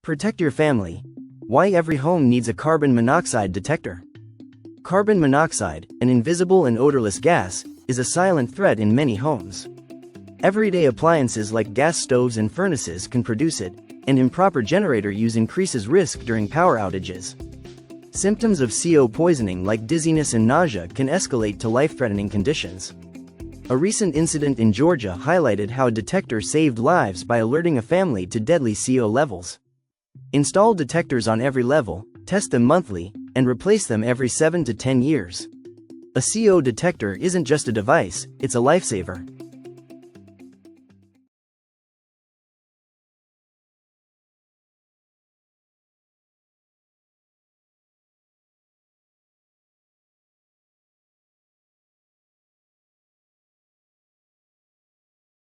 Protect your family. Why every home needs a carbon monoxide detector. Carbon monoxide, an invisible and odorless gas, is a silent threat in many homes. Everyday appliances like gas stoves and furnaces can produce it, and improper generator use increases risk during power outages. Symptoms of CO poisoning like dizziness and nausea can escalate to life-threatening conditions. A recent incident in Georgia highlighted how a detector saved lives by alerting a family to deadly CO levels. Install detectors on every level, test them monthly, and replace them every 7 to 10 years. A CO detector isn't just a device, it's a lifesaver.